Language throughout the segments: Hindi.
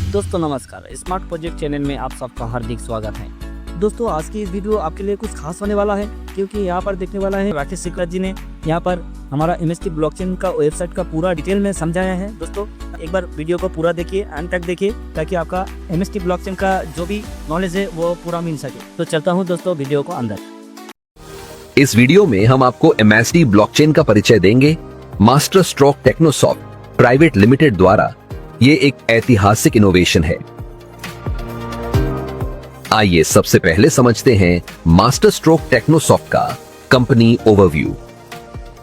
दोस्तों नमस्कार, स्मार्ट प्रोजेक्ट चैनल में आप सबका हार्दिक स्वागत है। दोस्तों आज की इस वीडियो आपके लिए कुछ खास होने वाला है, क्योंकि यहाँ पर देखने वाला है राकेश शुक्ला जी ने यहाँ पर हमारा MST ब्लॉकचेन का वेबसाइट का पूरा डिटेल में समझाया है। दोस्तों एक बार वीडियो को पूरा देखिए, अंत तक देखिए, ताकि आपका MST ब्लॉकचेन का जो भी नॉलेज है वो पूरा मिल सके। तो चलता हूँ दोस्तों वीडियो को अंदर। इस वीडियो में हम आपको MST ब्लॉकचेन का परिचय देंगे। Master Stroke Technosoft private limited द्वारा ये एक ऐतिहासिक इनोवेशन है। आइए सबसे पहले समझते हैं मास्टर स्ट्रोक टेक्नोसॉफ्ट का कंपनी ओवरव्यू।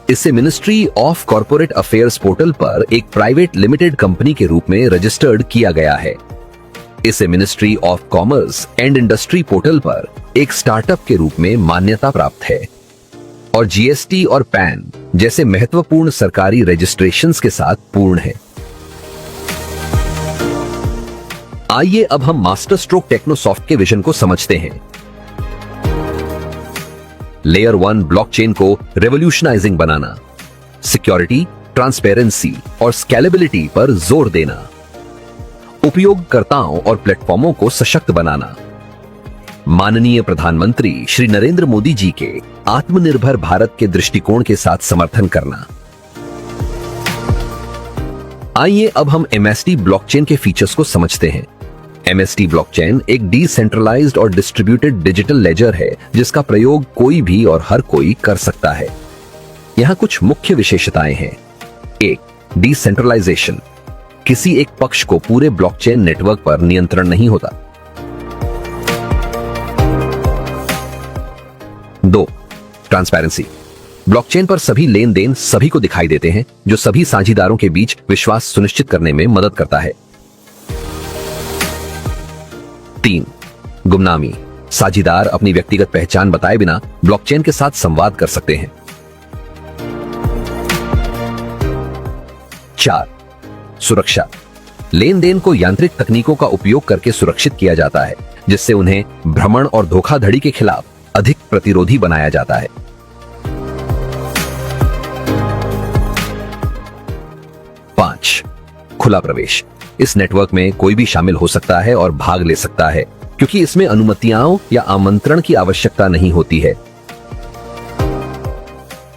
इसे ministry of corporate affairs portal पर एक प्राइवेट लिमिटेड कंपनी के रूप में रजिस्टर्ड किया गया है। इसे ministry of commerce and industry portal पर एक स्टार्टअप के रूप में मान्यता प्राप्त है और GST और पैन जैसे महत्वपूर्ण सरकारी रजिस्ट्रेशंस के साथ पूर्ण है। आइए अब हम मास्टर स्ट्रोक टेक्नोसॉफ्ट के विजन को समझते हैं। लेयर 1 ब्लॉकचेन को रेवोल्यूशनाइजिंग बनाना, सिक्योरिटी, ट्रांसपेरेंसी और स्केलेबिलिटी पर जोर देना, उपयोगकर्ताओं और प्लेटफॉर्मों को सशक्त बनाना, माननीय प्रधानमंत्री श्री नरेंद्र मोदी जी के आत्मनिर्भर भारत के दृष्टिकोण के साथ समर्थन करना। आइए अब हम MST ब्लॉकचेन के फीचर्स को समझते हैं। MST ब्लॉकचेन एक डिसेंट्रलाइज्ड और डिस्ट्रीब्यूटेड डिजिटल लेजर है जिसका प्रयोग कोई भी और हर कोई कर सकता है। यहाँ कुछ मुख्य विशेषताएं हैं। 1. डिसेंट्रलाइजेशन, किसी एक पक्ष को पूरे ब्लॉकचेन नेटवर्क पर नियंत्रण नहीं होता। 2. ट्रांसपेरेंसी, ब्लॉकचेन पर सभी लेन देन सभी को दिखाई देते हैं, जो सभी साझेदारों के बीच विश्वास सुनिश्चित करने में मदद करता है। 3. गुमनामी, साझेदार अपनी व्यक्तिगत पहचान बताए बिना ब्लॉकचेन के साथ संवाद कर सकते हैं। 4. सुरक्षा, लेन देन को यांत्रिक तकनीकों का उपयोग करके सुरक्षित किया जाता है, जिससे उन्हें भ्रमण और धोखाधड़ी के खिलाफ अधिक प्रतिरोधी बनाया जाता है। 5. खुला प्रवेश, इस नेटवर्क में कोई भी शामिल हो सकता है और भाग ले सकता है, क्योंकि इसमें अनुमतियों या आमंत्रण की आवश्यकता नहीं होती है।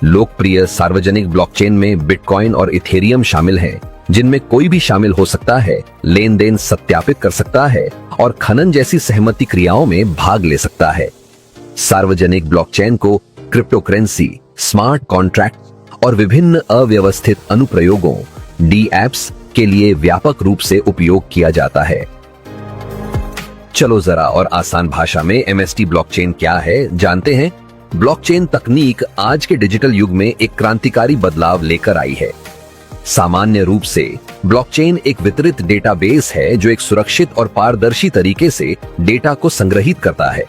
लोकप्रिय सार्वजनिक ब्लॉकचेन में बिटकॉइन और इथेरियम शामिल हैं, जिनमें कोई भी शामिल हो सकता है, लेन देन सत्यापित कर सकता है और खनन जैसी सहमति क्रियाओं में भाग ले सकता है। सार्वजनिक ब्लॉकचेन को क्रिप्टोकरेंसी, स्मार्ट कॉन्ट्रैक्ट और विभिन्न अव्यवस्थित अनुप्रयोगों DApps के लिए व्यापक रूप से उपयोग किया जाता है। चलो जरा और आसान भाषा में MST ब्लॉकचेन क्या है जानते हैं। ब्लॉकचेन तकनीक आज के डिजिटल युग में एक क्रांतिकारी बदलाव लेकर आई है। सामान्य रूप से ब्लॉकचेन एक वितरित डेटाबेस है जो एक सुरक्षित और पारदर्शी तरीके से डेटा को संग्रहित करता है।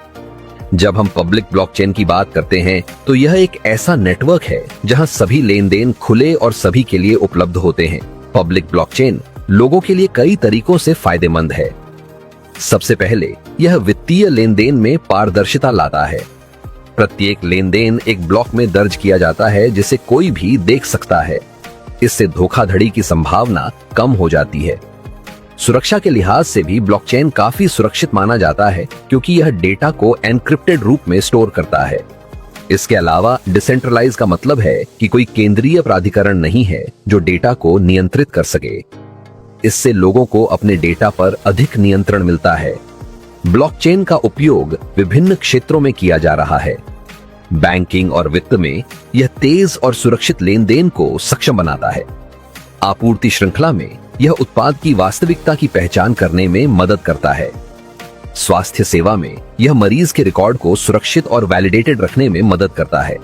जब हम पब्लिक ब्लॉकचेन की बात करते हैं तो यह एक ऐसा नेटवर्क है जहां सभी लेन देन खुले और सभी के लिए उपलब्ध होते हैं। पब्लिक ब्लॉकचेन लोगों के लिए कई तरीकों से फायदेमंद है। सबसे पहले यह वित्तीय लेन देन में पारदर्शिता लाता है। प्रत्येक लेन देन एक ब्लॉक में दर्ज किया जाता है जिसे कोई भी देख सकता है। इससे धोखाधड़ी की संभावना कम हो जाती है। सुरक्षा के लिहाज से भी ब्लॉकचेन काफी सुरक्षित माना जाता है, क्योंकि यह डेटा को एन्क्रिप्टेड रूप में स्टोर करता है। इसके अलावा डिसेंट्रलाइज का मतलब है कि कोई केंद्रीय प्राधिकरण नहीं है जो डेटा को नियंत्रित कर सके। इससे लोगों को अपने डेटा पर अधिक नियंत्रण मिलता है। ब्लॉकचेन का उपयोग विभिन्न क्षेत्रों में किया जा रहा है। बैंकिंग और वित्त में यह तेज और सुरक्षित लेन देन को सक्षम बनाता है। आपूर्ति श्रृंखला में यह उत्पाद की वास्तविकता की पहचान करने में मदद करता है। स्वास्थ्य सेवा में यह मरीज के रिकॉर्ड को सुरक्षित और वैलिडेटेड रखने में मदद करता है।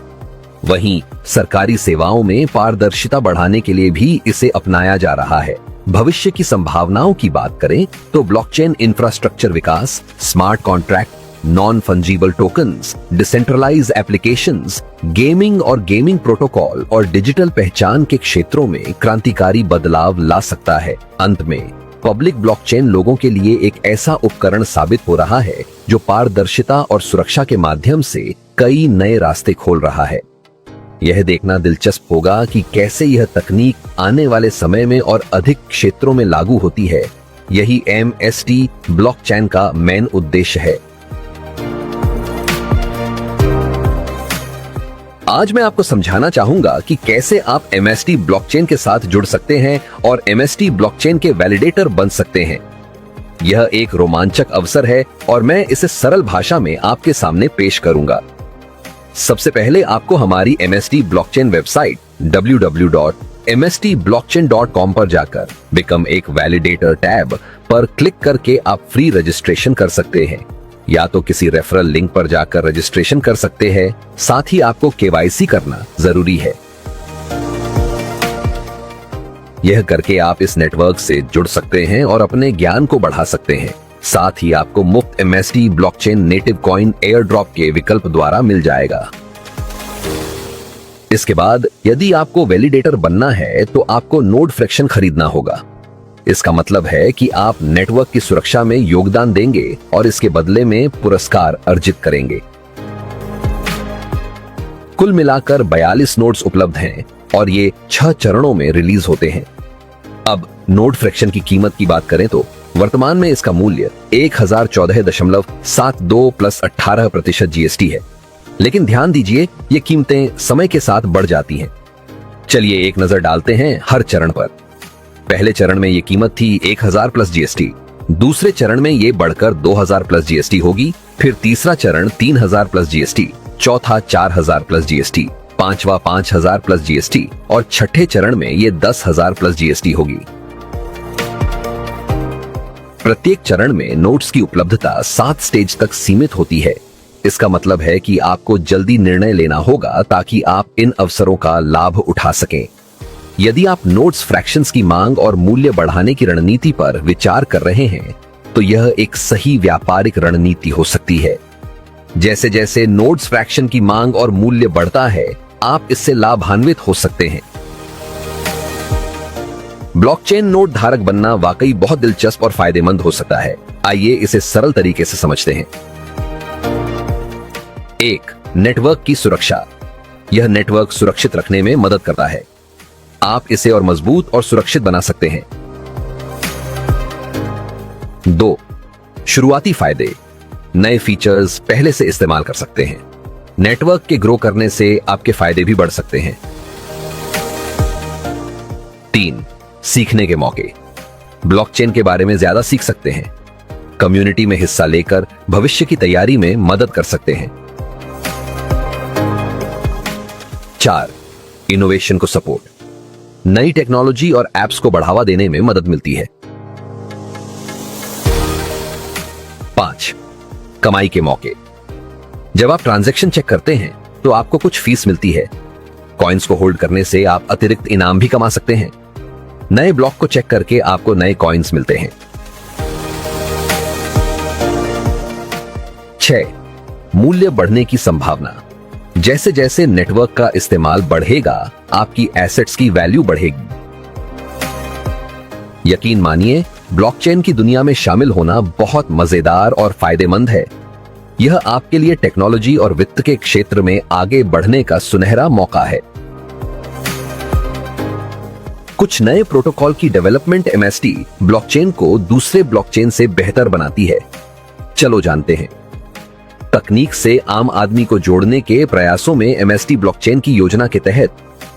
वहीं सरकारी सेवाओं में पारदर्शिता बढ़ाने के लिए भी इसे अपनाया जा रहा है। भविष्य की संभावनाओं की बात करें तो ब्लॉकचेन इंफ्रास्ट्रक्चर विकास, smart contract, non fungible tokens, decentralised applications, gaming और गेमिंग प्रोटोकॉल और डिजिटल पहचान के क्षेत्रों में क्रांतिकारी बदलाव ला सकता है। अंत में पब्लिक ब्लॉकचेन लोगों के लिए एक ऐसा उपकरण साबित हो रहा है जो पारदर्शिता और सुरक्षा के माध्यम से कई नए रास्ते खोल रहा है। यह देखना दिलचस्प होगा कि कैसे यह तकनीक आने वाले समय में और अधिक क्षेत्रों में लागू होती है यही MST ब्लॉकचेन का मेन उद्देश्य है। आज मैं आपको समझाना चाहूंगा कि कैसे आप MST ब्लॉकचेन के साथ जुड़ सकते हैं और MST ब्लॉकचेन के वैलिडेटर बन सकते हैं। यह एक रोमांचक अवसर है और मैं इसे सरल भाषा में आपके सामने पेश करूंगा। सबसे पहले आपको हमारी MST ब्लॉकचेन वेबसाइट www.mstblockchain.com पर जाकर बिकम एक वैलिडेटर टैब पर क्लिक करके आप फ्री रजिस्ट्रेशन कर सकते हैं, या तो किसी रेफरल लिंक पर जाकर रजिस्ट्रेशन कर सकते हैं। साथ ही आपको KYC करना जरूरी है। यह करके आप इस नेटवर्क से जुड़ सकते हैं और अपने ज्ञान को बढ़ा सकते हैं। साथ ही आपको मुफ्त MST blockchain native coin air drop के विकल्प द्वारा मिल जाएगा। इसके बाद यदि आपको वैलिडेटर बनना है तो आपको नोड फ्रैक्शन खरीदना होगा। इसका मतलब है कि आप नेटवर्क की सुरक्षा में योगदान देंगे और इसके बदले में पुरस्कार अर्जित करेंगे। कुल मिलाकर 42 नोड्स उपलब्ध हैं और ये 6 चरणों में रिलीज होते हैं। अब नोड फ्रैक्शन की कीमत की बात करें तो वर्तमान में इसका मूल्य 1014.72 प्लस 18% GST है। लेकिन ध्यान दीजिए, ये कीमतें समय के साथ बढ़ जाती हैं। चलिए एक नजर डालते हैं हर चरण पर। पहले चरण में ये कीमत थी 1000 प्लस GST, दूसरे चरण में ये बढ़कर 2000 प्लस GST होगी, फिर तीसरा चरण 3000 प्लस GST, चौथा 4000 प्लस GST, पांचवा 5000 प्लस GST और छठे चरण में ये 10,000 प्लस GST होगी। प्रत्येक चरण में नोट्स की उपलब्धता 7 स्टेज तक सीमित होती है। इसका मतलब है कि आपको जल्दी निर्णय लेना होगा ताकि आप इन अवसरों का लाभ उठा सकें। यदि आप नोट्स फ्रैक्शंस की मांग और मूल्य बढ़ाने की रणनीति पर विचार कर रहे हैं तो यह एक सही व्यापारिक रणनीति हो सकती है। जैसे जैसे नोट्स फ्रैक्शन की मांग और मूल्य बढ़ता है, आप इससे लाभान्वित हो सकते हैं। ब्लॉकचेन नोड धारक बनना वाकई बहुत दिलचस्प और फायदेमंद हो सकता है। आइए इसे सरल तरीके से समझते हैं। 1. नेटवर्क की सुरक्षा। यह नेटवर्क सुरक्षित रखने में मदद करता है। आप इसे और मजबूत और सुरक्षित बना सकते हैं। 2. शुरुआती फायदे। नए फीचर्स पहले से इस्तेमाल कर सकते हैं। नेटवर्क के ग्रो करने से आपके फायदे भी बढ़ सकते हैं। 3. सीखने के मौके। ब्लॉकचेन के बारे में ज्यादा सीख सकते हैं। कम्युनिटी में हिस्सा लेकर भविष्य की तैयारी में मदद कर सकते हैं। 4. इनोवेशन को सपोर्ट। नई टेक्नोलॉजी और एप्स को बढ़ावा देने में मदद मिलती है। 5. कमाई के मौके। जब आप ट्रांजैक्शन चेक करते हैं तो आपको कुछ फीस मिलती है। कॉइन्स को होल्ड करने से आप अतिरिक्त इनाम भी कमा सकते हैं। नए ब्लॉक को चेक करके आपको नए कॉइन्स मिलते हैं। 6. मूल्य बढ़ने की संभावना। जैसे जैसे नेटवर्क का इस्तेमाल बढ़ेगा, आपकी एसेट्स की वैल्यू बढ़ेगी। यकीन मानिए, ब्लॉकचेन की दुनिया में शामिल होना बहुत मजेदार और फायदेमंद है। यह आपके लिए टेक्नोलॉजी और वित्त के क्षेत्र में आगे बढ़ने का सुनहरा मौका है। कुछ नए प्रोटोकॉल की डेवलपमेंट MST ब्लॉकचेन को दूसरे ब्लॉकचेन से बेहतर बनाती है। चलो जानते हैं। तकनीक से आम आदमी को जोड़ने के प्रयासों में MST ब्लॉकचेन की योजना के तहत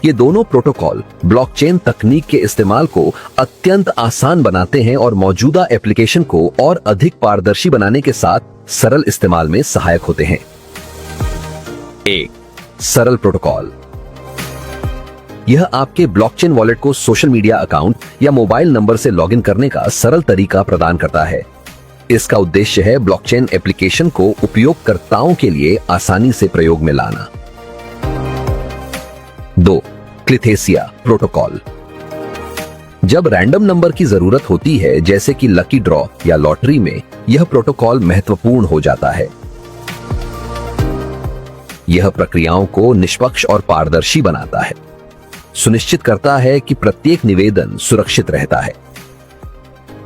ये दोनों प्रोटोकॉल ब्लॉकचेन तकनीक के इस्तेमाल को अत्यंत आसान बनाते हैं और मौजूदा एप्लीकेशन को और अधिक पारदर्शी बनाने के साथ सरल इस्तेमाल में सहायक होते हैं। 1. सरल प्रोटोकॉल। यह आपके ब्लॉकचेन वॉलेट को सोशल मीडिया अकाउंट या मोबाइल नंबर से लॉगिन करने का सरल तरीका प्रदान करता है। इसका उद्देश्य है ब्लॉकचेन एप्लीकेशन को उपयोगकर्ताओं के लिए आसानी से प्रयोग में लाना। 2. क्लिथेसिया प्रोटोकॉल। जब रैंडम नंबर की जरूरत होती है, जैसे कि लकी ड्रॉ या लॉटरी में, यह प्रोटोकॉल महत्वपूर्ण हो जाता है। यह प्रक्रियाओं को निष्पक्ष और पारदर्शी बनाता है, सुनिश्चित करता है कि प्रत्येक निवेदन सुरक्षित रहता है।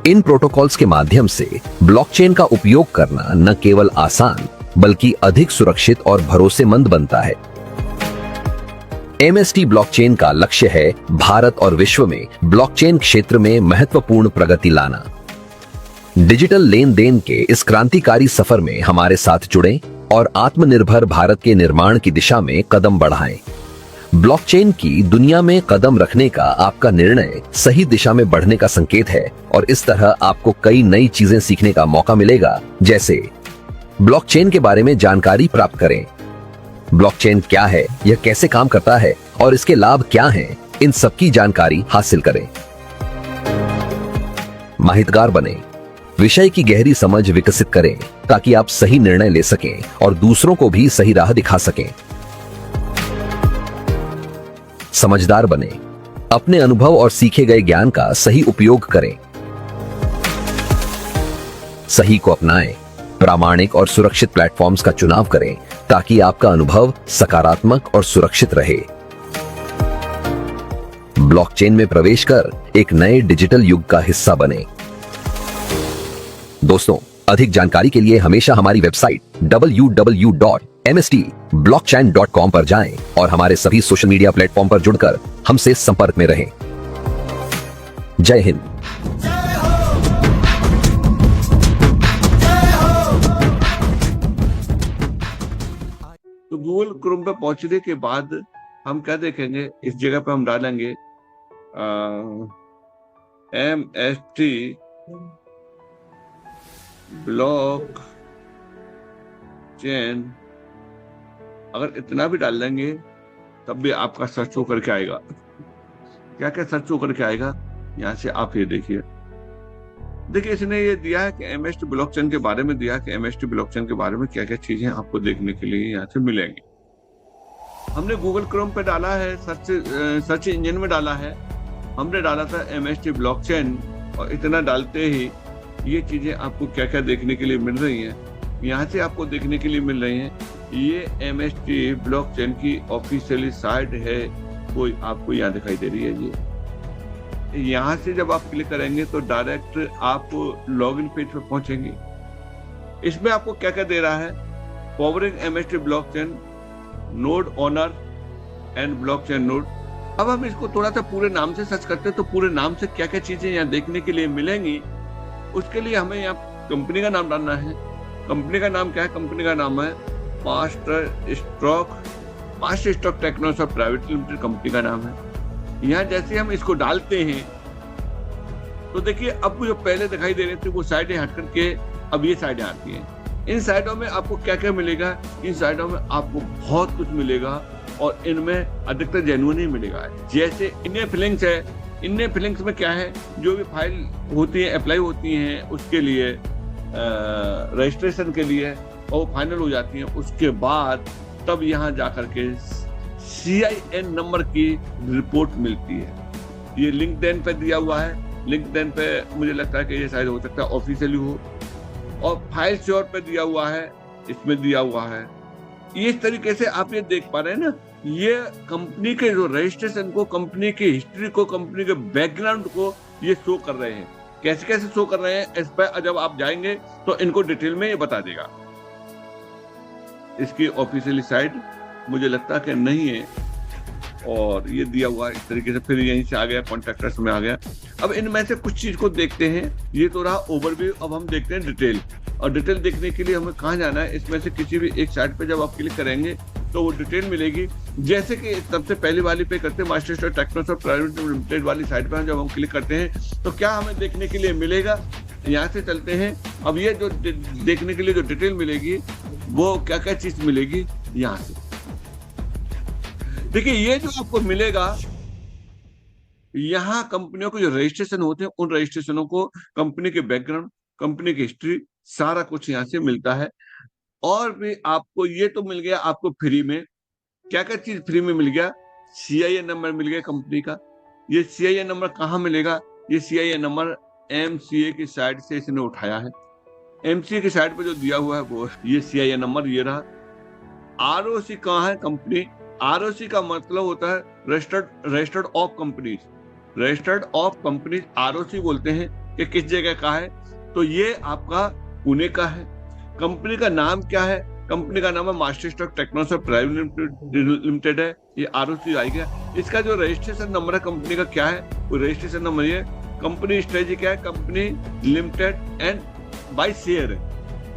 इन प्रोटोकॉल्स के माध्यम से ब्लॉकचेन का उपयोग करना न केवल आसान बल्कि अधिक सुरक्षित और भरोसेमंद बनता है। MST ब्लॉकचेन का लक्ष्य है भारत और विश्व में ब्लॉकचेन क्षेत्र में महत्वपूर्ण प्रगति लाना। डिजिटल लेन देन के इस क्रांतिकारी सफर में हमारे साथ जुड़ें और आत्मनिर्भर भारत के निर्माण की दिशा में कदम बढ़ाएं। ब्लॉकचेन की दुनिया में कदम रखने का आपका निर्णय सही दिशा में बढ़ने का संकेत है और इस तरह आपको कई नई चीजें सीखने का मौका मिलेगा। जैसे ब्लॉकचेन के बारे में जानकारी प्राप्त करें, ब्लॉकचेन क्या है, यह कैसे काम करता है और इसके लाभ क्या हैं, इन सब की जानकारी हासिल करें। माहितगार बने, विषय की गहरी समझ विकसित करें ताकि आप सही निर्णय ले सकें और दूसरों को भी सही राह दिखा सकें। समझदार बने, अपने अनुभव और सीखे गए ज्ञान का सही उपयोग करें। सही को अपनाएं, प्रामाणिक और सुरक्षित प्लेटफॉर्म्स का चुनाव करें ताकि आपका अनुभव सकारात्मक और सुरक्षित रहे। ब्लॉकचेन में प्रवेश कर एक नए डिजिटल युग का हिस्सा बने। दोस्तों, अधिक जानकारी के लिए हमेशा हमारी वेबसाइट www.mstblockchain.com पर जाएं और हमारे सभी सोशल मीडिया प्लेटफॉर्म पर जुड़कर हमसे संपर्क में रहें। जय हिंद। तो गूगल क्रोम पे पहुंचने के बाद हम क्या देखेंगे, इस जगह पे हम डालेंगे MST ब्लॉक चेन। अगर इतना भी डाल लेंगे तब भी आपका सर्च होकर के आएगा। क्या क्या सर्च होकर के आएगा, यहाँ से आप ये देखिए इसने ये दिया है कि MST ब्लॉकचेन के बारे में दिया कि MST ब्लॉकचेन के बारे में क्या क्या चीजें आपको देखने के लिए यहाँ से मिलेंगी। हमने गूगल क्रोम पे डाला है, सर्च इंजन में डाला है, हमने डाला था MST ब्लॉकचेन और इतना डालते ही ये चीजें आपको क्या क्या देखने के लिए मिल रही हैं, यहाँ से आपको देखने के लिए मिल रही हैं। ये MST ब्लॉकचेन की ऑफिशियली साइट है, कोई आपको यहाँ दिखाई दे रही है। ये यहाँ से जब आप क्लिक करेंगे तो डायरेक्ट आप लॉगिन पेज पर पहुंचेंगे। इसमें आपको क्या क्या दे रहा है, powering MST blockchain, node owner and blockchain node. अब हम इसको थोड़ा सा पूरे नाम से सर्च करते हैं तो पूरे नाम से क्या क्या चीजें यहाँ देखने के लिए मिलेंगी, उसके लिए हमें यहाँ कंपनी का नाम डालना है। कंपनी का नाम क्या है, कंपनी का नाम है fast stock technology private limited company का नाम है। यहाँ जैसे हम इसको डालते हैं तो देखिए अब जो पहले दिखाई दे रही थी वो साइडें हट करके अब ये साइडें आती हैं। इन साइडों में आपको क्या क्या मिलेगा, इन साइडों में आपको बहुत कुछ मिलेगा और इनमें अधिकतर जेन्युइन ही मिलेगा। जैसे इनमें फिलिंग्स है, इनमें फिलिंग्स में क्या है, जो भी फाइल होती है अप्लाई होती हैं उसके लिए रजिस्ट्रेशन के लिए और वो फाइनल हो जाती हैं, उसके बाद तब यहाँ जा करके CIN नंबर की रिपोर्ट मिलती है। ये लिंक्डइन पे दिया हुआ है, लिंक्डइन पे मुझे लगता है कि ये शायद हो सकता है ऑफिशियली हो, और फाइल श्योर पे दिया हुआ है, इसमें दिया हुआ है। इस तरीके से आप ये देख पा रहे हैं ना, ये कंपनी के जो रजिस्ट्रेशन को, कंपनी की हिस्ट्री को, कंपनी के बैकग्राउंड को ये शो कर रहे हैं। कैसे कैसे शो कर रहे हैं, इस पर जब आप जाएंगे तो इनको डिटेल में ये बता देगा। इसकी ऑफिशियली साइट मुझे लगता है कि नहीं है और ये दिया हुआ है इस तरीके से। फिर यहीं से आ गया कॉन्ट्रैक्टर्स में आ गया। अब इनमें से कुछ चीज को देखते हैं, ये तो रहा ओवरव्यू। अब हम देखते हैं डिटेल, और डिटेल देखने के लिए हमें कहाँ जाना है, इसमें से किसी भी एक साइट पे जब आप क्लिक करेंगे तो वो डिटेल मिलेगी। जैसे कि सबसे पहली वाली पे करते हैं, मास्टर स्टोर टेक्नोसॉफ्ट प्राइवेट लिमिटेड वाली साइट पर जब हम क्लिक करते हैं तो क्या हमें देखने के लिए मिलेगा, यहाँ से चलते हैं। अब ये जो देखने के लिए जो डिटेल मिलेगी वो क्या क्या चीज मिलेगी, यहाँ से देखिए। ये जो आपको मिलेगा, यहाँ कंपनियों के जो रजिस्ट्रेशन होते हैं उन रजिस्ट्रेशनों को, कंपनी के बैकग्राउंड, कंपनी की हिस्ट्री, सारा कुछ यहाँ से मिलता है। और भी आपको ये तो मिल गया आपको फ्री में। क्या क्या चीज फ्री में मिल गया, CIN नंबर मिल गया कंपनी का। ये CIN नंबर कहाँ मिलेगा, ये CIN नंबर MCA की साइट से इसने उठाया है। MCA की साइट पे जो दिया हुआ है वो ये CIN नंबर ये रहा। ROC कहाँ है, कंपनी। ROC का मतलब होता है registered of companies, registered of companies ROC बोलते हैं कि किस जगह का है, तो ये आपका पुणे का है। कंपनी का नाम क्या है, कंपनी का नाम है master stock technology private limited है, ये ROC आ गया। इसका जो रजिस्ट्रेशन नंबर है कंपनी का क्या है, वो रजिस्ट्रेशन नंबर ये कंपनी स्ट्रेटजी क्या है, company limited and by share है,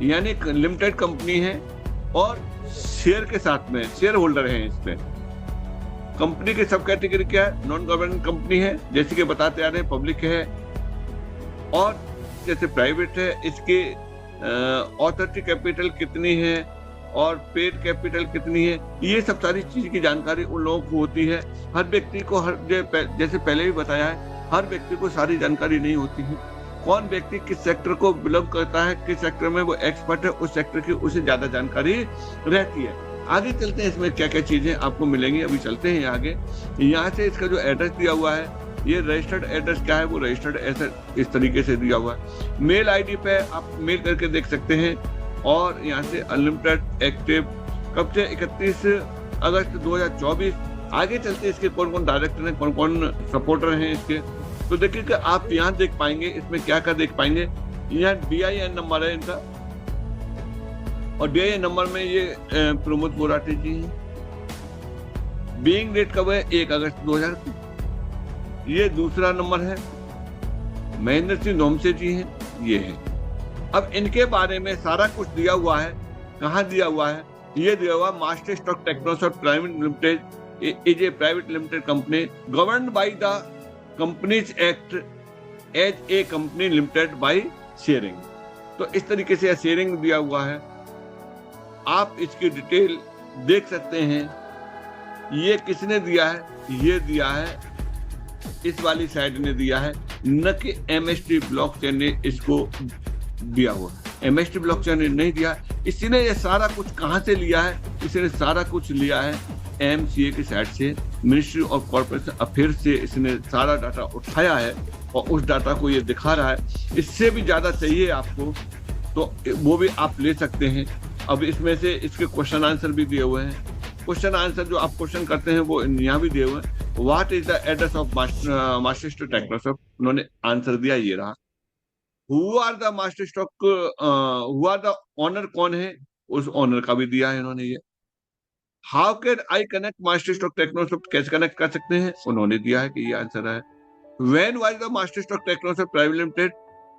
यानी लिमिटेड कंपनी है और शेयर के साथ में शेयर होल्डर हैं इसमें। कंपनी की सब कैटेगरी क्या है, नॉन गवर्नमेंट कंपनी है, जैसे कि बताते आ रहे हैं, पब्लिक है और जैसे प्राइवेट है। इसके ऑथोरिटी कैपिटल कितनी है और पेड कैपिटल कितनी है, ये सब सारी चीज की जानकारी उन लोगों को होती है। हर व्यक्ति को जैसे पहले भी बताया है, हर व्यक्ति को सारी जानकारी नहीं होती है। कौन व्यक्ति किस सेक्टर को बिलोंग करता है, किस सेक्टर में वो एक्सपर्ट है, उस सेक्टर की उसे ज्यादा जानकारी रहती है। आगे चलते हैं, इसमें क्या क्या चीजें आपको मिलेंगी, अभी चलते हैं आगे। यहाँ से इसका जो एड्रेस दिया हुआ है, ये रजिस्टर्ड एड्रेस क्या है, वो रजिस्टर्ड ऐसे इस तरीके से दिया हुआ है। मेल आईडी पे आप मेल करके देख सकते हैं। और यहाँ से अनलिमिटेड एक्टिव कब से 31 अगस्त 2024। आगे चलते इसके कौन कौन डायरेक्टर हैं, कौन कौन सपोर्टर हैं इसके, तो देखिए कि आप यहाँ देख पाएंगे, इसमें क्या क्या देख पाएंगे। यहाँ DIN नंबर है इनका और DIN नंबर में ये प्रमोद बोराटे जी हैं। बीइंग डेट कब है, 1 अगस्त 2000। ये दूसरा नंबर है। महेंद्र सिंह धोमसे जी हैं, ये है। अब इनके बारे में सारा कुछ दिया हुआ है। कहाँ दिया हुआ है, ये दिया हुआ Master Stock Technosoft private limited is a private limited company governed by the companies act as a company limited by sharing. तो इस तरीके से शेयरिंग दिया हुआ है। आप इसकी डिटेल देख सकते हैं। ये किसने दिया है, ये दिया है इस वाली साइड ने दिया है, न कि MST ब्लॉकचेन ने इसको दिया हुआ। MST ब्लॉकचेन ने नहीं दिया। इसी ने ये सारा कुछ कहां से लिया है, इसने सारा कुछ लिया है MCA की साइड से, मिनिस्ट्री ऑफ कॉर्पोरेशन अफेयर्स से इसने सारा डाटा उठाया है और उस डाटा को ये दिखा रहा है। इससे भी ज्यादा चाहिए आपको तो वो भी आप ले सकते हैं। अब इसमें से इसके क्वेश्चन आंसर भी दिए हुए हैं। क्वेश्चन आंसर जो आप क्वेश्चन करते हैं वो यहाँ भी दिए हुए हैं। What is the address of Master Stock Technosoft, उन्होंने आंसर दिया, ये रहा। Who are the Master Stock, who are the owner, कौन है, उस ओनर का भी दिया है इन्होंने ये। How can I connect Master Stock Technosoft, कैसे कनेक्ट कर सकते हैं, उन्होंने दिया है कि ये आंसर है। When was the Master Stock Technosoft private limited,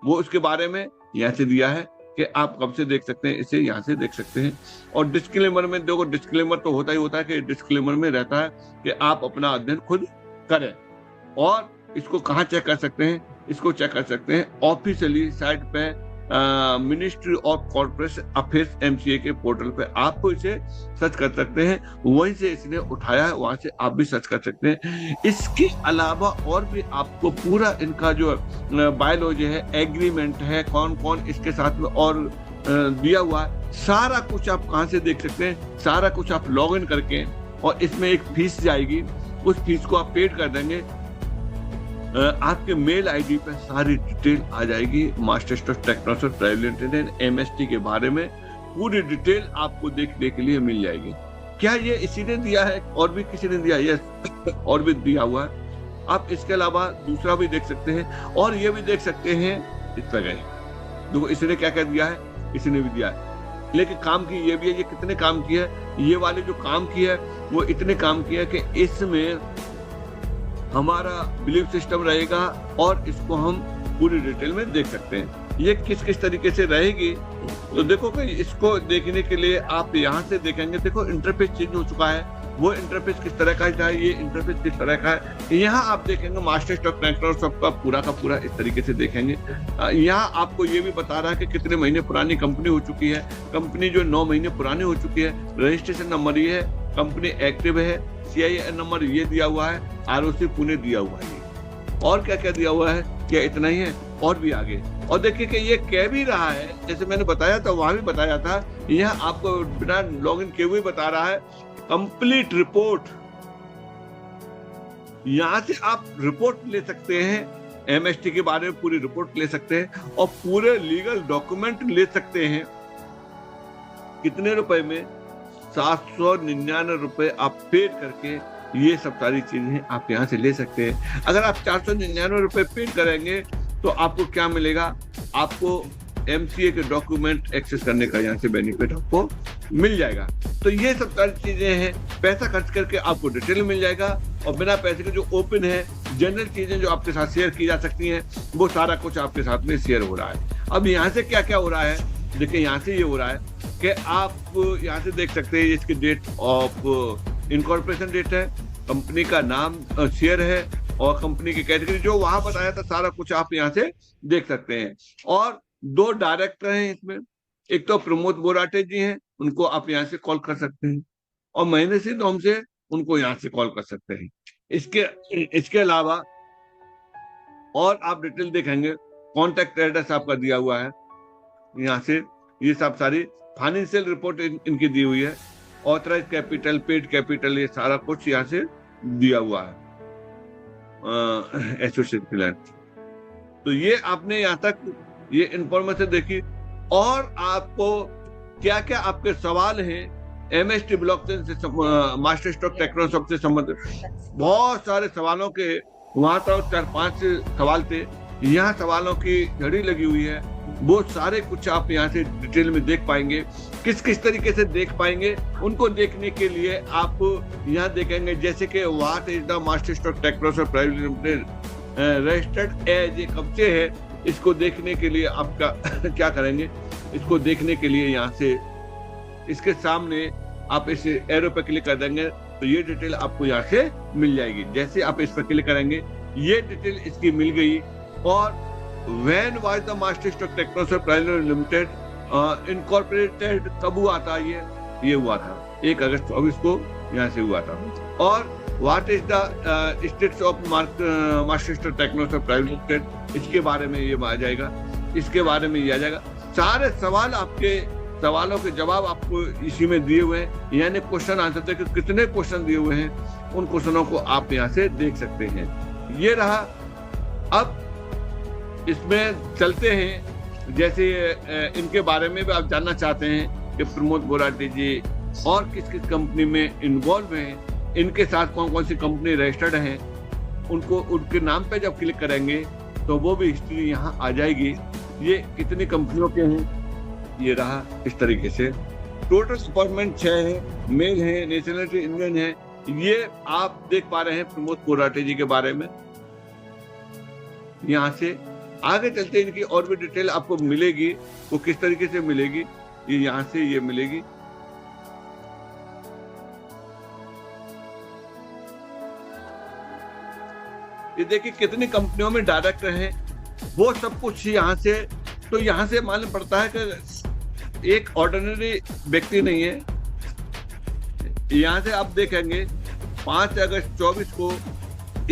वो उसके बारे में यहाँ से दिया है कि आप कब से देख सकते हैं, इसे यहाँ से देख सकते हैं। और डिस्क्लेमर में देखो, डिस्क्लेमर तो होता ही होता है कि डिस्क्लेमर में रहता है कि आप अपना अध्ययन खुद करें। और इसको कहाँ चेक कर सकते हैं, इसको चेक कर सकते हैं ऑफिशियली साइट पे, ministry of corporation affairs MCA के पोर्टल पे आपको इसे सर्च कर सकते हैं। वहीं से इसने उठाया है, वहां से आप भी सर्च कर सकते हैं। इसके अलावा और भी आपको पूरा इनका जो बायोलॉजी है, एग्रीमेंट है, कौन कौन इसके साथ में और दिया हुआ है, सारा कुछ आप कहां से देख सकते हैं। सारा कुछ आप लॉग इन करके, और इसमें एक फीस जाएगी, उस फीस को आप पेड कर देंगे, आपके मेल आईडी पे सारी डिटेल आ जाएगी। Master Stock Technosoft private limited MST के बारे में पूरी डिटेल आपको देखने के लिए मिल जाएगी। क्या ये इसी ने दिया है, और भी किसी ने दिया है? यस, और भी दिया हुआ है। आप इसके अलावा दूसरा भी देख सकते हैं और ये भी देख सकते हैं। इस पर गए देखो, इसने क्या क्या दिया है, इसने भी दिया है। लेकिन काम की ये भी है, ये कितने काम किया है, ये वाले जो काम किया है वो इतने काम किया है कि इसमें हमारा बिलीफ सिस्टम रहेगा और इसको हम पूरी डिटेल में देख सकते हैं। ये किस किस तरीके से रहेगी, तो देखो कि इसको देखने के लिए आप यहाँ से देखेंगे। देखो इंटरफेस चेंज हो चुका है, वो इंटरफेस किस तरह का है, ये इंटरफेस किस तरह का है। यहाँ आप देखेंगे मास्टर स्टॉक टेक्नोसॉफ्ट का पूरा इस तरीके से देखेंगे। यहाँ आपको ये भी बता रहा है कि कितने महीने पुरानी कंपनी हो चुकी है। कंपनी जो 9 महीने पुरानी हो चुकी है। रजिस्ट्रेशन नंबर ये है, कंपनी एक्टिव है, CIN नंबर ये दिया हुआ है, ROC पुणे दिया हुआ है। और क्या क्या दिया हुआ है, क्या इतना ही है, और भी आगे। और देखिए कि ये कह भी रहा है, जैसे मैंने बताया था वहां भी बताया था, यहाँ आपको बिना लॉगिन किए हुए बता रहा है कंप्लीट रिपोर्ट। यहां से आप रिपोर्ट ले सकते हैं, MST के बारे में पूरी रिपोर्ट ले सकते हैं और पूरे लीगल डॉक्यूमेंट ले सकते हैं। कितने रुपए में? 799 रुपए आप पेड करके ये सब सारी चीजें आप यहाँ से ले सकते हैं। अगर आप 499 रुपए पेड करेंगे तो आपको क्या मिलेगा, आपको MCA के डॉक्यूमेंट एक्सेस करने का यहाँ से बेनिफिट आपको मिल जाएगा। तो ये सब सारी चीजें हैं, पैसा खर्च करके आपको डिटेल मिल जाएगा। और बिना पैसे के जो ओपन है, जनरल चीजें जो आपके साथ शेयर की जा सकती हैं, वो सारा कुछ आपके साथ में शेयर हो रहा है। अब यहाँ से क्या क्या हो रहा है, देखिए यहाँ से ये हो रहा है कि आप यहाँ से देख सकते हैं इसकी डेट ऑफ इनकॉर्पोरेशन डेट है, कंपनी का नाम शेयर है और कंपनी की कैटेगरी जो वहां बताया था, सारा कुछ आप यहाँ से देख सकते हैं। और 2 डायरेक्टर हैं इसमें, एक तो प्रमोद बोराटे जी हैं, उनको आप यहाँ से कॉल कर सकते हैं, और महेंद्र सिंह धोम से उनको यहाँ से कॉल कर सकते हैं। इसके अलावा और आप डिटेल देखेंगे, कॉन्टैक्ट एड्रेस आपका दिया हुआ है यहाँ से, ये सब सारी फाइनेंशियल रिपोर्ट इनकी दी हुई है, ऑथराइज कैपिटल, पेड कैपिटल, ये सारा कुछ यहाँ से दिया हुआ है एसोसिएट प्लान। तो ये आपने यहाँ तक ये इंफॉर्मेशन देखी। और आपको क्या क्या आपके सवाल हैं एमएसटी ब्लॉकचेन से, मास्टर स्ट्रोक टेक्नोसॉफ्ट से संबंधित, बहुत सारे सवालों के वहां तो 4-5 सवाल थे, यहाँ सवालों की झड़ी लगी हुई है। वो सारे कुछ आप यहाँ से डिटेल में देख पाएंगे। किस किस तरीके से देख पाएंगे, उनको देखने के लिए आप यहाँ देखेंगे, जैसे कि what is the Master Stroke Technosoft private limited registered as, ये कब से है, इसको देखने के लिए आपका क्या करेंगे, इसको देखने के लिए यहाँ से इसके सामने आप इस एरो पर क्लिक कर देंगे तो ये डिटेल आपको यहाँ से मिल जाएगी। जैसे आप इस पर क्लिक करेंगे ये डिटेल इसकी मिल गई। और When was the Master Stock Technoserve Private Limited incorporated कब हुआ था, ये हुआ था 1 अगस्त 24 को यहाँ से हुआ था। और What is the status of Master Stock Technoserve Private Limited, इसके बारे में ये आ जाएगा, इसके बारे में ये आ जाएगा। सारे सवाल आपके सवालों के जवाब आपको इसी में दिए हुए हैं, यानी क्वेश्चन आंसर तक कितने क्वेश्चन दिए हुए हैं, उन क्वेश्चनों को आप यहाँ से देख सकते हैं। ये रहा। अब इसमें चलते हैं, जैसे इनके बारे में भी आप जानना चाहते हैं कि प्रमोद बोराटे जी और किस किस कंपनी में इन्वॉल्व हैं, इनके साथ कौन कौन सी कंपनी रजिस्टर्ड हैं, उनको उनके नाम पे जब क्लिक करेंगे तो वो भी हिस्ट्री यहाँ आ जाएगी। ये कितनी कंपनियों के हैं, ये रहा इस तरीके से। टोटल अपॉइंटमेंट 6 है, मेल है, नेशनलिटी इंडियन है, ये आप देख पा रहे हैं प्रमोद बोराटे जी के बारे में। यहाँ से आगे चलते इनकी और भी डिटेल आपको मिलेगी, वो किस तरीके से मिलेगी, ये यहाँ से ये मिलेगी। ये देखिए कितनी कंपनियों में डायरेक्टर हैं, वो सब कुछ यहाँ से, तो यहाँ से मालूम पड़ता है कि एक ऑर्डिनरी व्यक्ति नहीं है। यहाँ से आप देखेंगे 5 अगस्त 24 को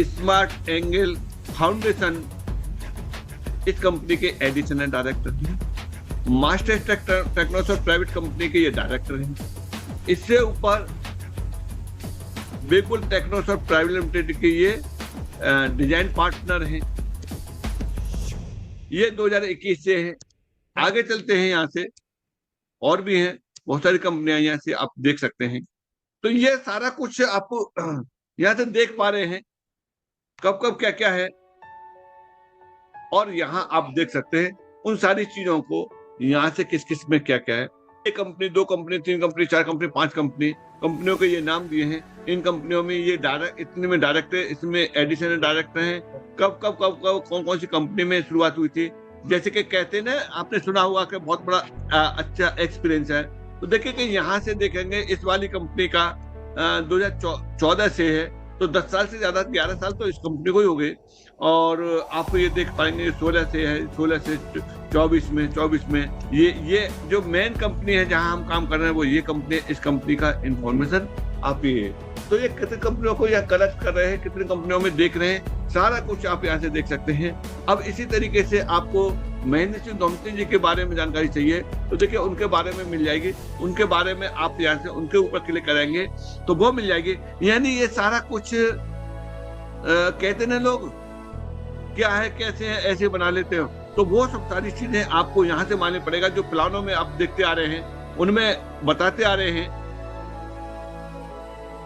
स्मार्ट एंगल फाउंडेशन इस कंपनी के एडिशनल डायरेक्टर हैं। मास्टर टेक्नोसॉफ्ट प्राइवेट कंपनी के ये डायरेक्टर हैं। इससे ऊपर बिल्कुल टेक्नोसॉफ्ट प्राइवेट लिमिटेड के ये डिजाइन पार्टनर हैं, ये 2021 से हैं। आगे चलते हैं, यहाँ से और भी हैं बहुत सारी कंपनियां, यहाँ से आप देख सकते हैं। तो ये सारा कुछ आप यहाँ से देख पा रहे हैं कब कब क्या क्या है, और यहाँ आप देख सकते हैं उन सारी चीजों को, यहाँ से किस किस में क्या क्या है। 1 company, 2 company, 3 company, 4 company, 5 company, कंपनियों के ये नाम दिए हैं। इन कंपनियों में ये डायरेक्ट, इतने में डायरेक्टर, इसमें एडिशनल डायरेक्टर हैं। कब कब कब कब कौन कौन सी कंपनी में शुरुआत हुई थी, जैसे कि कहते हैं ना, आपने सुना हुआ कि बहुत बड़ा अच्छा एक्सपीरियंस है। तो देखिए कि यहाँ से देखेंगे इस वाली कंपनी का 2014 से है, तो 10 साल से ज्यादा, 11 साल तो इस कंपनी को ही हो गए। और आप ये देख पाएंगे 16 से है, 16 से 24 में ये जो मेन कंपनी है जहां हम काम कर रहे हैं वो ये कंपनी, इस कंपनी का इंफॉर्मेशन आप ये, तो ये कितनी कंपनियों को यहाँ कलेक्ट कर रहे हैं, कितनी कंपनियों में देख रहे हैं, सारा कुछ आप यहाँ से देख सकते हैं। अब इसी तरीके से आपको महेंद्र सिंह धोमसी जी के बारे में जानकारी चाहिए तो देखिए उनके बारे में मिल जाएगी, उनके बारे में आप यहाँ से उनके ऊपर क्लिक करेंगे तो वो मिल जाएगी। यानी ये सारा कुछ कहते ना लोग, क्या है कैसे है ऐसे बना लेते हो, तो वो सब सारी चीजें आपको यहाँ से माननी पड़ेगा। जो प्लानों में आप देखते आ रहे हैं उनमें बताते आ रहे हैं,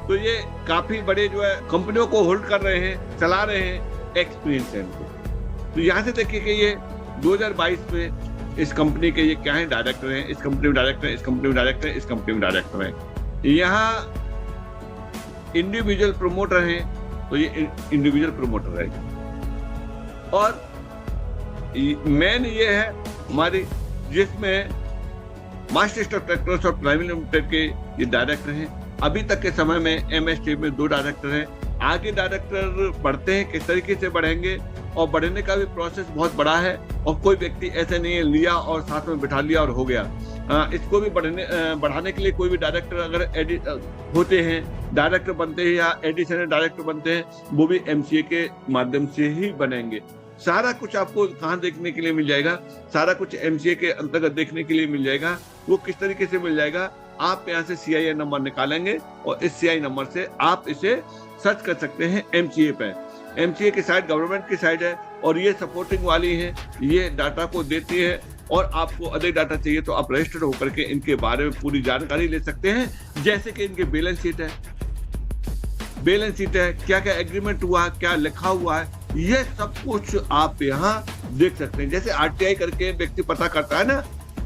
तो ये काफी बड़े जो है कंपनियों को होल्ड कर रहे हैं, चला रहे हैं, एक्सपीरियंस है इनको। तो यहाँ से देखिए कि ये 2022 में इस कंपनी के ये क्या है, डायरेक्टर हैं, इस कंपनी में डायरेक्टर है, इस कंपनी में डायरेक्टर है, इस कंपनी में डायरेक्टर है। यहाँ इंडिविजुअल प्रमोटर हैं, तो ये इंडिविजुअल प्रमोटर है। और मेन ये है हमारी, जिसमें मास्टर स्टॉक ट्रैक्टर्स और प्राइवेट लिमिटेड के ये डायरेक्टर हैं। अभी तक के समय में एमएसटी में 2 डायरेक्टर हैं। आगे डायरेक्टर बढ़ते हैं, किस तरीके से बढ़ेंगे, और बढ़ने का भी प्रोसेस बहुत बड़ा है। और कोई व्यक्ति ऐसे नहीं है लिया और साथ में बिठा लिया और हो गया। इसको भी बढ़ाने के लिए कोई भी डायरेक्टर अगर होते हैं, डायरेक्टर बनते हैं या एडिशनल डायरेक्टर बनते हैं, वो भी एमसीए के माध्यम से ही बनेंगे। सारा कुछ आपको कहाँ देखने के लिए मिल जाएगा, सारा कुछ एमसीए के अंतर्गत देखने के लिए मिल जाएगा। वो किस तरीके से मिल जाएगा, आप यहाँ से CII नंबर निकालेंगे और इस CII नंबर से आप इसे सर्च कर सकते हैं एमसीए पे। एमसीए की साइट गवर्नमेंट की साइट है और ये सपोर्टिंग वाली है, ये डाटा को देती है। और आपको अधिक डाटा चाहिए तो आप रजिस्टर्ड होकर के इनके बारे में पूरी जानकारी ले सकते हैं। जैसे कि इनके बैलेंस शीट है, क्या क्या एग्रीमेंट हुआ है, क्या लिखा हुआ है, ये सब कुछ आप यहाँ देख सकते हैं। जैसे RTI करके व्यक्ति पता करता है ना,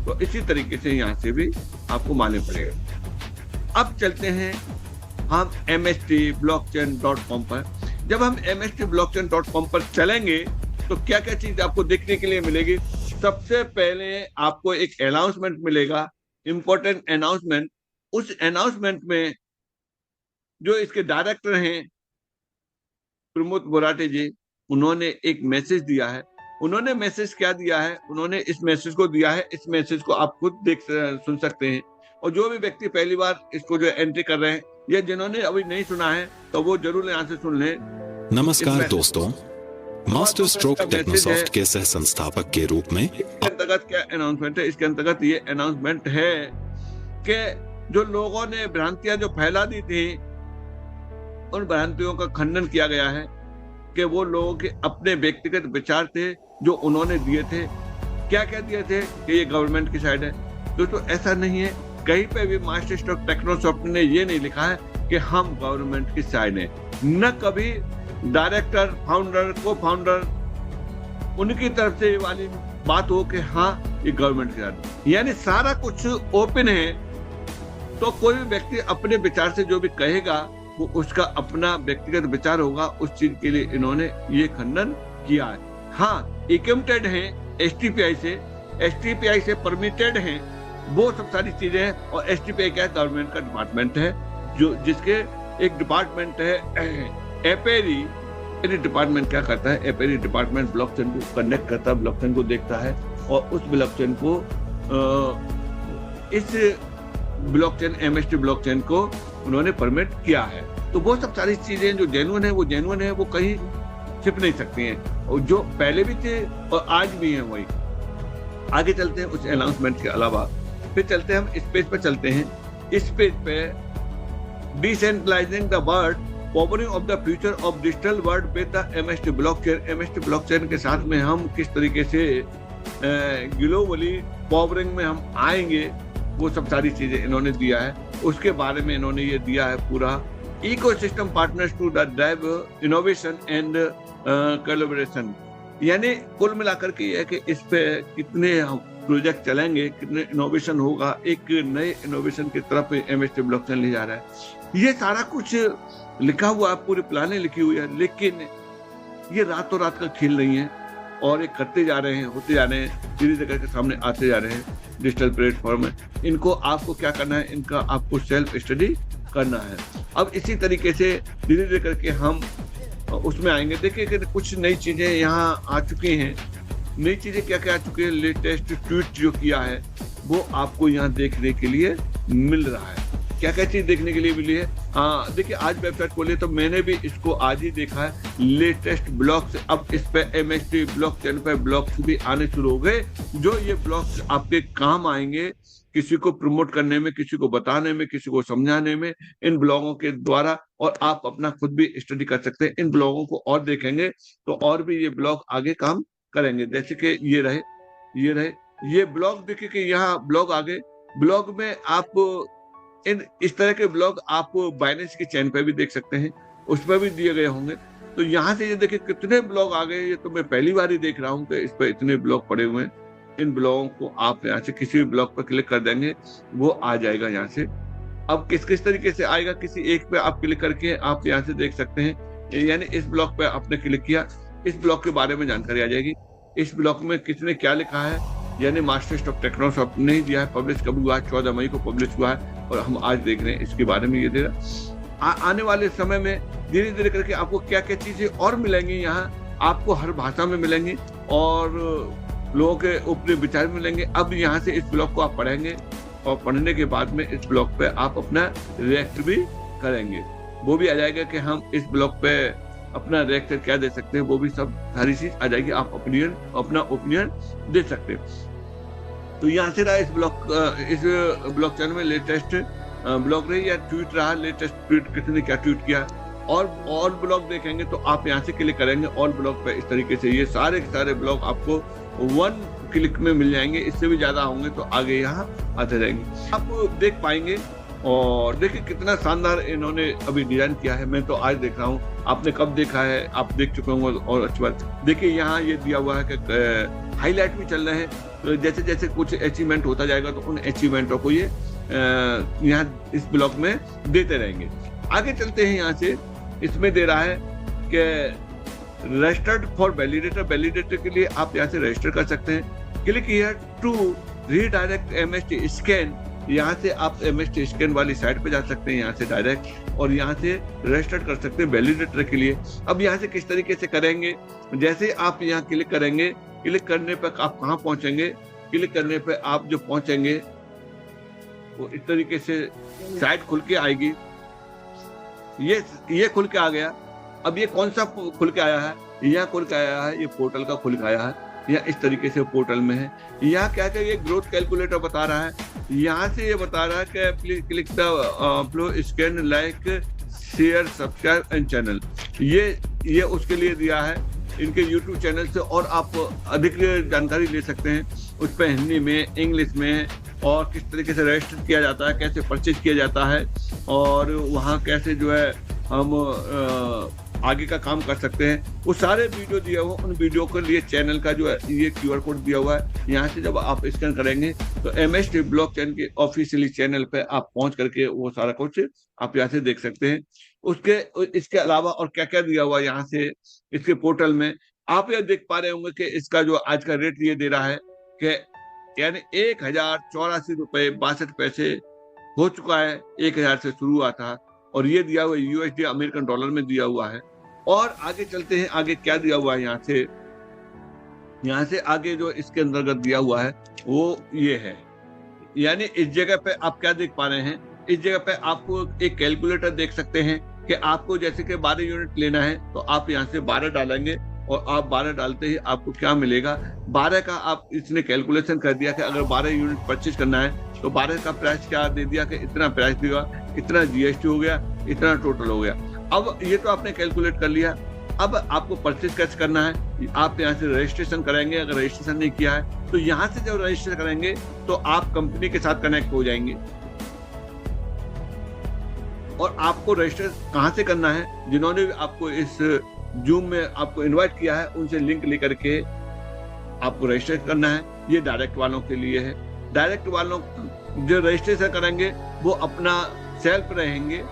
तो इसी तरीके से यहाँ से भी आपको मालूम पड़ेगा। अब चलते हैं हम mstblockchain.com पर। जब हम mstblockchain.com पर चलेंगे तो क्या क्या चीज आपको देखने के लिए मिलेगी। सबसे पहले आपको एक अनाउंसमेंट मिलेगा, इंपॉर्टेंट अनाउंसमेंट। उस अनाउंसमेंट में जो इसके डायरेक्टर हैं प्रमोद बोराटे जी, उन्होंने एक मैसेज दिया है। उन्होंने मैसेज क्या दिया है, उन्होंने इस मैसेज को दिया है। इस मैसेज को आप खुद सुन सकते हैं। और जो भी व्यक्ति पहली बार इसको जो एंट्री कर रहे हैं या जिन्होंने अभी नहीं सुना है तो वो जरूर यहाँ से सुन लें। नमस्कार दोस्तों, मास्टर स्ट्रोक टेक्नोसॉफ्ट के सह संस्थापक के रूप में इसके अंतर्गत क्या अनाउंसमेंट है, इसके अंतर्गत ये अनाउंसमेंट है कि जो लोगों ने भ्रांतियां जो फैला दी थी, उन भ्रांतियों का खंडन किया गया है कि वो लोगों के अपने व्यक्तिगत विचार थे जो उन्होंने दिए थे। क्या क्या दिए थे कि ये गवर्नमेंट की साइड है। दोस्तों ऐसा नहीं है, कहीं पे भी मास्टर स्ट्रोक टेक्नोसॉफ्ट ने ये नहीं लिखा है कि हम गवर्नमेंट की साइड है। न कभी डायरेक्टर, फाउंडर, को फाउंडर उनकी तरफ से ये वाली बात हो कि हाँ ये गवर्नमेंट की साइड, यानी सारा कुछ ओपन है। तो कोई भी व्यक्ति अपने विचार से जो भी कहेगा वो उसका अपना व्यक्तिगत विचार होगा। उस चीज के लिए इन्होंने ये खंडन किया है। हाँ, एकम्प्टेड है STPI से परमिटेड है, वो सब सारी चीजें हैं। और STPI क्या है, गवर्नमेंट का डिपार्टमेंट है, जो जिसके एक डिपार्टमेंट है एपेरी। ये डिपार्टमेंट क्या करता है, एपेरी डिपार्टमेंट ब्लॉकचेन को कनेक्ट करता है, ब्लॉकचेन को देखता है और उस ब्लॉकचेन को इस ब्लॉकचेन MST ब्लॉकचेन को उन्होंने परमिट किया है। तो वो सब सारी चीजें जो जेन्युइन है वो जेन्युइन है, वो कहीं छिप नहीं सकती हैं। और जो पहले भी थे और आज भी हैं वही। आगे चलते हैं उस अनाउंसमेंट के अलावा, फिर चलते हैं हम इस पेज पे चलते हैं। इस पेज पे decentralising the world, powering of the future of digital world with the MST blockchain. MST blockchain के साथ में हम किस तरीके से ग्लोबली पावरिंग में हम आएंगे, वो सब सारी चीजें इन्होंने दिया है। उसके बारे में इन्होंने ये दिया है पूरा। Ecosystem partners to the drive innovation and collaboration, यानी कुल मिलाकर के ये है कि इस पे कितने प्रोजेक्ट चलेंगे, कितने इनोवेशन होगा, एक नए इनोवेशन की तरफ MST ब्लॉकचेन ले जा रहा है। ये सारा कुछ लिखा हुआ है, पूरी प्लानिंग लिखी हुई है, लेकिन ये रातों रात का खेल नहीं है। और ये करते जा रहे हैं, होते जा रहे हैं, धीरे धीरे करके सामने आते जा रहे हैं डिजिटल प्लेटफॉर्म में। इनको आपको क्या करना है, इनका आपको सेल्फ स्टडी करना है। अब इसी तरीके से धीरे धीरे करके हम उसमें आएंगे। देखिए कि कुछ नई चीजें यहाँ आ चुकी हैं। नई चीजें क्या क्या आ चुकी है, लेटेस्ट ट्वीट जो किया है वो आपको यहाँ देखने के लिए मिल रहा है। क्या क्या चीज देखने के लिए मिली है, हाँ देखिए आज वेबसाइट खोली तो मैंने भी इसको आज ही देखा है। लेटेस्ट ब्लॉग्स, अब इस पे MST ब्लॉकचेन पे ब्लॉग्स भी आने शुरू हो गए, जो ये ब्लॉग्स आपके काम आएंगे किसी को प्रमोट करने में, किसी को बताने में, किसी को समझाने में, इन ब्लॉगों के द्वारा। और आप अपना खुद भी स्टडी कर सकते हैं। इन ब्लॉगों को और देखेंगे तो और भी ये ब्लॉग आगे काम करेंगे। जैसे कि ये रहे ये ब्लॉग, देखिए कि यहाँ ब्लॉग आगे, ब्लॉग में आप इस तरह के ब्लॉग आप बाइनेंस की चैन पे भी देख सकते हैं, उस पर भी दिए गए होंगे। तो यहाँ से ये देखिए कितने ब्लॉग आ गए, ये तो मैं पहली बार ही देख रहा हूँ कि इस पर इतने ब्लॉग पड़े हुए हैं। इन ब्लॉगों को आप यहाँ से किसी भी ब्लॉग पर क्लिक कर देंगे, वो आ जाएगा यहाँ से। अब किस किस तरीके से आएगा, किसी एक पे आप क्लिक करके आप यहाँ से देख सकते हैं यानी इस ब्लॉक पे आपने क्लिक किया, इस ब्लॉक के बारे में जानकारी आ जाएगी। इस ब्लॉक में किसने क्या लिखा है, यानी मास्टर स्ट्रोक टेक्नोसॉफ्ट ने ही दिया है। पब्लिश कब हुआ है? 14 मई को पब्लिश हुआ है और हम आज देख रहे हैं इसके बारे में ये दे रहा। आने वाले समय में धीरे धीरे करके आपको क्या क्या चीजें और मिलेंगी, यहाँ आपको हर भाषा में मिलेंगी और लोगों के ऊपरी विचार मिलेंगे। अब यहाँ से इस ब्लॉग को आप पढ़ेंगे और पढ़ने के बाद में इस ब्लॉग पे आप अपना रिएक्ट भी करेंगे। वो भी आ जाएगा कि हम इस ब्लॉग पे अपना रिएक्ट क्या दे सकते हैं, वो भी सब सारी चीज आ जाएगी। आप अपना ओपिनियन दे सकते हैं। तो यहाँ से रहा इस ब्लॉग चैनल में लेटेस्ट ब्लॉग रही या ट्वीट रहा, लेटेस्ट ट्वीट किसने क्या ट्वीट किया, और ऑल ब्लॉग देखेंगे तो आप यहाँ से क्लिक करेंगे ऑल ब्लॉग पे। इस तरीके से ये सारे के सारे ब्लॉग आपको 1 क्लिक में मिल जाएंगे। इससे भी ज्यादा होंगे तो आगे यहाँ आते रहेंगे, आप देख पाएंगे। और देखिए कितना शानदार इन्होंने अभी डिजाइन किया है। मैं तो आज देख रहा हूँ, आपने कब देखा है? आप देख चुके होंगे और अच्छी बात। देखिए यहाँ ये दिया हुआ है कि हाईलाइट भी चल रहे हैं, तो जैसे जैसे कुछ अचीवमेंट होता जाएगा तो उन अचीवमेंटों को ये यहाँ इस ब्लॉग में देते रहेंगे। आगे चलते हैं। यहाँ से इसमें दे रहा है कि रजिस्टर्ड फॉर वैलिडेटर, वैलिडेटर के लिए आप यहाँ से रजिस्टर कर सकते हैं। Click here to redirect MST scan, यहाँ से आप एमएसटी स्कैन वाली साइट पे जा सकते हैं यहाँ से डायरेक्ट, और यहाँ से रजिस्टर कर सकते हैं वैलिडेटर के लिए। अब यहाँ से किस तरीके से करेंगे, जैसे आप यहाँ क्लिक करेंगे, क्लिक करने पर आप कहाँ पहुंचेंगे, क्लिक करने पर आप जो पहुंचेंगे वो इस तरीके से साइट खुल के आएगी। ये खुल के आ गया। अब ये कौन सा खुल के आया है? यहाँ खुल के आया है, ये पोर्टल का खुल के आया है। यहाँ इस तरीके से पोर्टल में है। यहाँ क्या क्या ये ग्रोथ कैलकुलेटर बता रहा है। यहाँ से ये बता रहा है कि please click the flow scan like share subscribe and channel. ये उसके लिए दिया है इनके यूट्यूब चैनल से, और आप अधिक जानकारी ले सकते हैं उस पर हिंदी में, इंग्लिश में, और किस तरीके से रजिस्टर किया जाता है, कैसे परचेज किया जाता है, और वहाँ कैसे जो है हम आगे का काम कर सकते हैं। वो सारे वीडियो दिया हुआ, उन वीडियो के लिए चैनल का जो है ये QR कोड दिया हुआ है। यहाँ से जब आप स्कैन करेंगे तो MST ब्लॉकचेन के ऑफिशियली चैनल पे आप पहुंच करके वो सारा कुछ आप यहाँ से देख सकते हैं। इसके अलावा और क्या क्या दिया हुआ यहाँ से इसके पोर्टल में आप ये देख पा रहे होंगे कि इसका जो आज का रेट ये दे रहा है कि यानी 1084 रुपए 62 पैसे हो चुका है। 1000 से शुरू हुआ था और ये दिया हुआ USD अमेरिकन डॉलर में दिया हुआ है। और आगे चलते हैं, आगे क्या दिया हुआ है यहाँ से आगे जो इसके अंतर्गत दिया हुआ है वो ये है। यानी इस जगह पे आप क्या देख पा रहे हैं, इस जगह पे आपको एक कैलकुलेटर देख सकते हैं कि आपको जैसे कि 12 यूनिट लेना है तो आप यहाँ से 12 डालेंगे और आप 12 डालते ही आपको क्या मिलेगा, 12 का आप इसने कैलकुलेशन कर दिया कि अगर 12 यूनिट परचेज करना है तो 12 का प्राइस क्या दे दिया कि इतना प्राइस देगा, इतना GST हो गया, इतना टोटल हो गया। अब ये तो आपने कैलकुलेट कर लिया। अब आपको परचेज कैसे करना है, आप यहाँ से रजिस्ट्रेशन करेंगे। अगर रजिस्ट्रेशन नहीं किया है तो यहाँ से जब रजिस्टर करेंगे तो आप कंपनी के साथ कनेक्ट हो जाएंगे। और आपको रजिस्टर कहाँ से करना है, जिन्होंने आपको इस जूम में आपको इनवाइट किया है उनसे लिंक लेकर के आपको रजिस्टर करना है। ये डायरेक्ट वालों के लिए है। डायरेक्ट वालों जो रजिस्ट्रेशन करेंगे वो अपना सेल्फ रहेंगे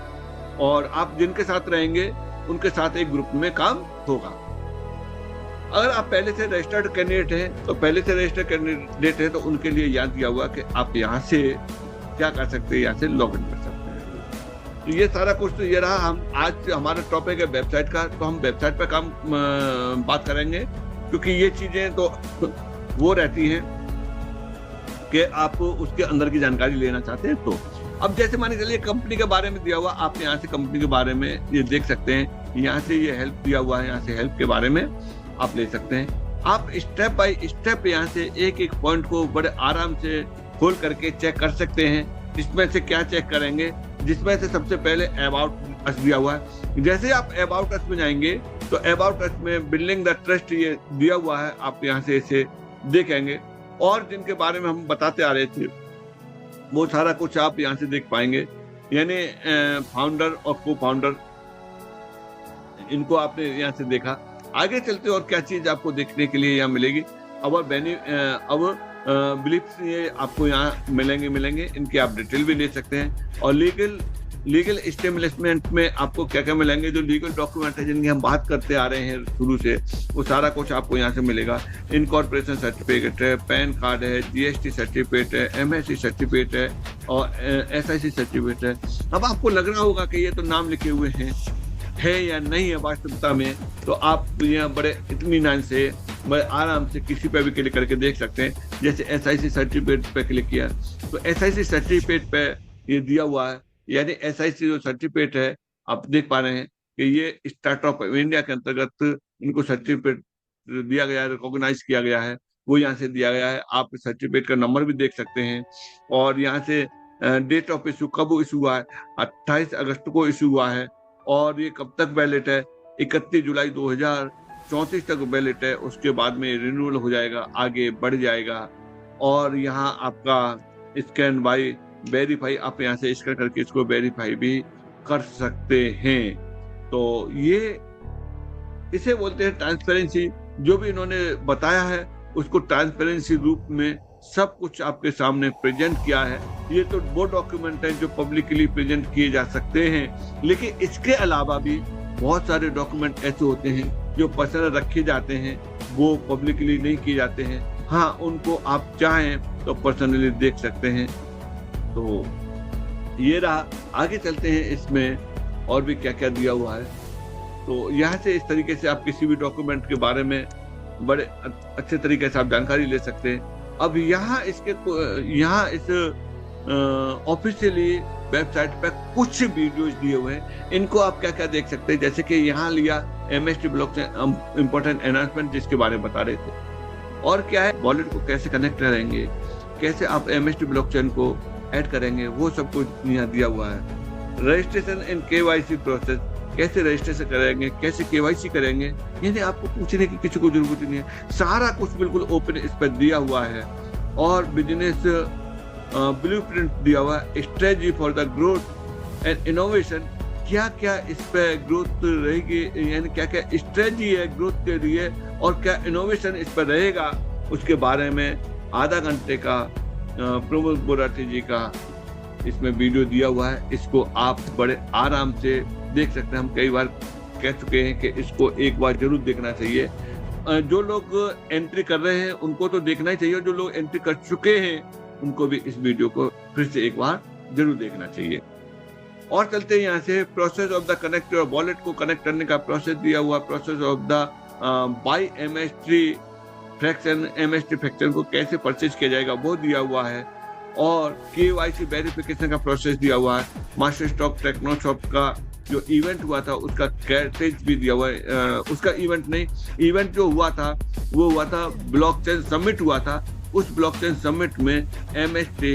और आप जिनके साथ रहेंगे उनके साथ एक ग्रुप में काम होगा। अगर आप पहले से रजिस्टर्ड कैंडिडेट हैं तो पहले से रजिस्टर्ड कैंडिडेट है तो उनके लिए याद दिया हुआ कि आप यहाँ से क्या कर सकते हैं, यहाँ से लॉग इन कर सकते हैं। तो ये सारा कुछ तो ये रहा। हम आज हमारा टॉपिक है वेबसाइट का, तो हम वेबसाइट पर काम बात करेंगे क्योंकि ये चीजें तो वो रहती हैं कि आप उसके अंदर की जानकारी लेना चाहते हैं। तो अब जैसे मान चलिए कंपनी के बारे में दिया हुआ, आप यहाँ से कंपनी के बारे में ये देख सकते हैं। यहाँ से ये हेल्प दिया हुआ है, यहाँ से हेल्प के बारे में आप ले सकते हैं। आप स्टेप बाय स्टेप यहाँ से एक एक पॉइंट को बड़े आराम से खोल करके चेक कर सकते हैं। इसमें से क्या चेक करेंगे, जिसमें से सबसे पहले अबाउट अस दिया हुआ है। जैसे आप अबाउट अस में जाएंगे तो अबाउट अस में बिल्डिंग द ट्रस्ट ये दिया हुआ है, आप यहाँ से इसे देखेंगे। और जिनके बारे में हम बताते आ रहे थे वो सारा कुछ आप यहाँ से देख पाएंगे। यानी फाउंडर और को फाउंडर, इनको आपने यहाँ से देखा। आगे चलते और क्या चीज आपको देखने के लिए यहाँ मिलेगी। अब बिलीफ्स ये आपको यहाँ मिलेंगे। इनकी आप डिटेल भी ले सकते हैं। और लीगल लीगल एस्टेब्लिशमेंट में आपको क्या क्या मिलेंगे, जो लीगल डॉक्यूमेंट है जिनकी हम बात करते आ रहे हैं शुरू से, वो सारा कुछ आपको यहाँ से मिलेगा। इनकॉर्पोरेशन सर्टिफिकेट है, पैन कार्ड है, जीएसटी सर्टिफिकेट है, एमएससी सर्टिफिकेट है और एसआईसी सर्टिफिकेट है। अब आपको लग रहा होगा कि ये तो नाम लिखे हुए हैं, है या नहीं है वास्तविकता में, तो आप यहाँ बड़े इत्मीनान से, बड़े आराम से किसी पे भी क्लिक करके देख सकते हैं। जैसे एसआईसी सर्टिफिकेट पे क्लिक किया तो एसआईसी सर्टिफिकेट पे ये दिया हुआ है, यानी एसआईसी जो सर्टिफिकेट है आप देख पा रहे हैं कि ये स्टार्टअप इंडिया के अंतर्गत इनको सर्टिफिकेट दिया गया है, रिकॉग्नाइज किया गया है, वो यहाँ से दिया गया है। आप सर्टिफिकेट का नंबर भी देख सकते हैं और यहाँ से डेट ऑफ इशू कब इशू हुआ है, 28 अगस्त को इशू हुआ है और ये कब तक वैलिड है, 31 जुलाई 2034 तक वैलिड है। उसके बाद में रिन्यूअल हो जाएगा, आगे बढ़ जाएगा। और यहाँ आपका स्कैन बाय वेरीफाई, आप यहाँ से स्कैन करके इसको वेरीफाई भी कर सकते हैं। तो ये इसे बोलते हैं ट्रांसपेरेंसी। जो भी इन्होंने बताया है उसको ट्रांसपेरेंसी रूप में सब कुछ आपके सामने प्रेजेंट किया है। ये तो वो डॉक्यूमेंट है जो पब्लिकली प्रेजेंट किए जा सकते हैं, लेकिन इसके अलावा भी बहुत सारे डॉक्यूमेंट ऐसे होते हैं जो पर्सनल रखे जाते हैं, वो पब्लिकली नहीं किए जाते हैं। हाँ, उनको आप चाहें तो पर्सनली देख सकते हैं। तो ये रहा, आगे चलते हैं इसमें और भी क्या क्या दिया हुआ है। तो यहाँ से इस तरीके से आप किसी भी डॉक्यूमेंट के बारे में बड़े अच्छे तरीके से आप जानकारी ले सकते हैं। अब यहाँ इस ऑफिशियली वेबसाइट पे कुछ वीडियोज दिए हुए हैं, इनको आप क्या क्या देख सकते हैं। जैसे कि यहाँ लिया एमएसटी ब्लॉकचेन इंपॉर्टेंट अनाउंसमेंट, जिसके बारे में बता रहे थे, और क्या है वॉलेट को कैसे कनेक्ट करेंगे, कैसे आप एमएसटी ब्लॉकचेन को ऐड करेंगे, वो सब कुछ यहाँ दिया हुआ है। रजिस्ट्रेशन इन केवाईसी प्रोसेस, कैसे रजिस्ट्रेशन करेंगे, कैसे केवाईसी करेंगे, यानी आपको पूछने की किसी को जरूरत नहीं है, सारा कुछ बिल्कुल ओपन इस पर दिया हुआ है। और बिजनेस ब्लूप्रिंट दिया हुआ है, strategy for the growth and innovation, क्या क्या इस पे ग्रोथ रहेगी, यानी क्या क्या स्ट्रेटजी है ग्रोथ के लिए और क्या इनोवेशन इस पर रहेगा, उसके बारे में आधा घंटे का प्रमोद बोराटी जी का इसमें वीडियो दिया हुआ है। इसको आप बड़े आराम से देख सकते हैं। हम कई बार कह चुके हैं कि इसको एक बार जरूर देखना चाहिए। जो लोग एंट्री कर रहे हैं उनको तो देखना ही चाहिए, और जो लोग एंट्री कर चुके हैं उनको भी इस वीडियो को फिर से एक बार जरूर देखना चाहिए। और चलते हैं यहाँ से, प्रोसेस ऑफ द कनेक्ट और वॉलेट को कनेक्ट करने का प्रोसेस दिया हुआ, process of the buy MST fraction को कैसे परचेज किया जाएगा वो दिया हुआ है, और केवाईसी वेरिफिकेशन का प्रोसेस दिया हुआ है। मास्टर स्टॉक टेक्नोशॉप का जो इवेंट हुआ था उसका कैटेज भी दिया हुआ है। उसका इवेंट जो हुआ था वो हुआ था ब्लॉकचेन समिट हुआ था। उस ब्लॉकचेन समिट में एमएसटी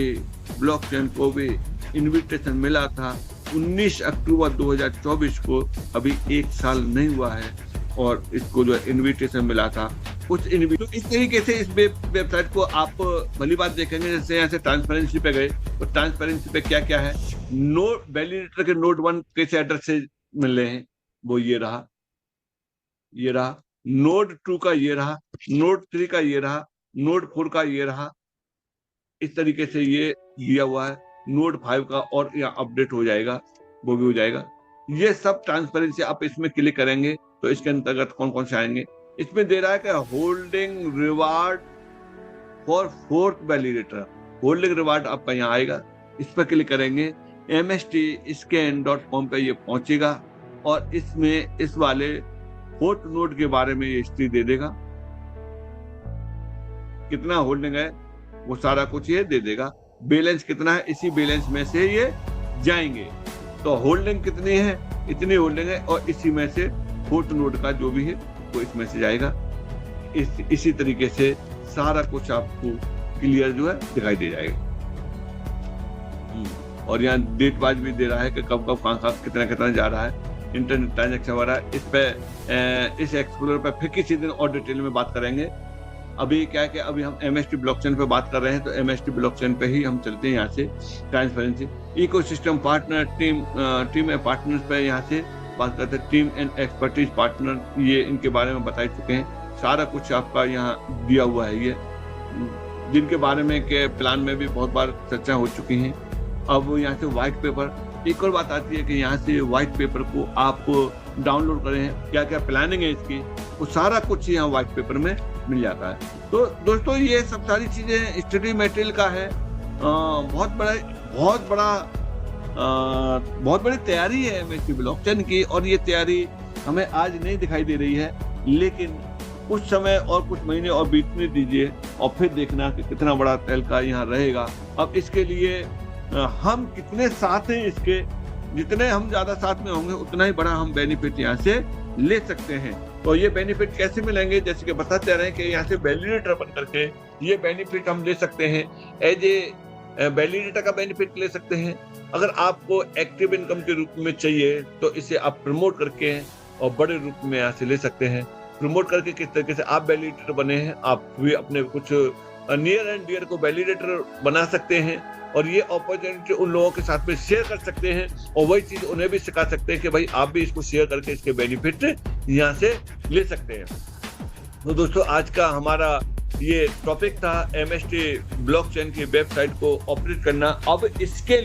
ब्लॉकचेन को भी इनविटेशन मिला था 19 अक्टूबर 2024 को। अभी 1 साल नहीं हुआ है और इसको जो इनविटेशन मिला था उस इनविटेशन, इस तरीके से इस वेबसाइट को आप भली बात देखेंगे। जैसे यहाँ से ट्रांसपेरेंसी पे गए तो ट्रांसपेरेंसी पे क्या क्या है, नोड वैलिडेटर के नोड 1 कैसे एड्रेस से मिल रहे हैं, वो ये रहा, नोड 2 का ये रहा, नोड 3 का ये रहा, नोड 4 का ये रहा। इस तरीके से ये दिया हुआ है। नोड 5 का और यहाँ अपडेट हो जाएगा, वो भी हो जाएगा। ये सब ट्रांसपेरेंसी आप इसमें क्लिक करेंगे तो इसके अंतर्गत कौन कौन से आएंगे। इसमें दे रहा है कि holding reward for 4th validator, holding reward आपका यहाँ आएगा। इस पर क्लिक करेंगे, mstscan.com पे ये पहुंचेगा और इसमें इस वाले 4th नोड के बारे में ये हिस्ट्री दे देगा, कितना होल्डिंग है वो सारा कुछ ये दे देगा। बैलेंस कितना है, इसी बैलेंस में से ये जाएंगे। तो होल्डिंग कितनी है, इतनी होल्डिंग है, और इसी में से 4th नोड का जो भी है वो इसमें से जाएगा। इसी तरीके से सारा कुछ आपको क्लियर जो है दिखाई दे जाएगा। और यहाँ डेट वाइज भी दे रहा है कि कब कब कहाँ कितना जा रहा है, इंटरनेट ट्रांजेक्शन हो रहा है। इस पे इस एक्सप्लोरर पे फिर किसी दिन और डिटेल में बात करेंगे। अभी क्या है कि अभी हम एमएसटी ब्लॉकचेन पे बात कर रहे हैं, तो एमएसटी ब्लॉकचेन पे ही हम चलते हैं। यहाँ से ट्रांसपेरेंसी, इकोसिस्टम पार्टनर, टीम ए पार्टनर्स पे यहाँ से बात करते हैं। टीम एंड एक्सपर्टीज पार्टनर, ये इनके बारे में बता चुके हैं। सारा कुछ आपका यहाँ दिया हुआ है, ये जिनके बारे में के प्लान में भी बहुत बार चर्चा हो चुकी है। अब यहाँ से व्हाइट पेपर, एक और बात आती है कि यहाँ से व्हाइट पेपर को आप डाउनलोड करें, क्या क्या प्लानिंग है इसकी, वो सारा कुछ यहाँ व्हाइट पेपर में मिल जाता है। तो दोस्तों ये सब सारी चीजें स्टडी मटेरियल का है। बहुत बड़ी तैयारी है एमएसटी ब्लॉकचेन की, और ये तैयारी हमें आज नहीं दिखाई दे रही है, लेकिन कुछ समय और कुछ महीने और बीतने दीजिए और फिर देखना कि कितना बड़ा तहलका यहाँ रहेगा। अब इसके लिए हम कितने साथ हैं, इसके जितने हम ज्यादा साथ में होंगे उतना ही बड़ा हम बेनिफिट यहाँ से ले सकते हैं। तो ये बेनिफिट कैसे मिलेंगे, जैसे कि बताते रहे कि यहाँ से वैलिडेटर बन करके ये बेनिफिट हम ले सकते हैं। एज ए वैलिडेटर का बेनिफिट ले सकते हैं। अगर आपको एक्टिव इनकम के रूप में चाहिए तो इसे आप प्रमोट करके और बड़े रूप में यहाँ से ले सकते हैं। प्रमोट करके किस तरीके से आप वैलिडेटर बने हैं, आप भी अपने कुछ नियर एंड डियर को वैलिडेटर बना सकते हैं और ये अपॉर्चुनिटी उन लोगों के साथ में शेयर कर सकते हैं और वही चीज उन्हें भी सिखा सकते हैं कि भाई आप भी इसको शेयर करके इसके बेनिफिट यहाँ से ले सकते हैं। तो दोस्तों आज का हमारा ये टॉपिक था एमएसटी ब्लॉकचेन की वेबसाइट को ऑपरेट करना। अब इसके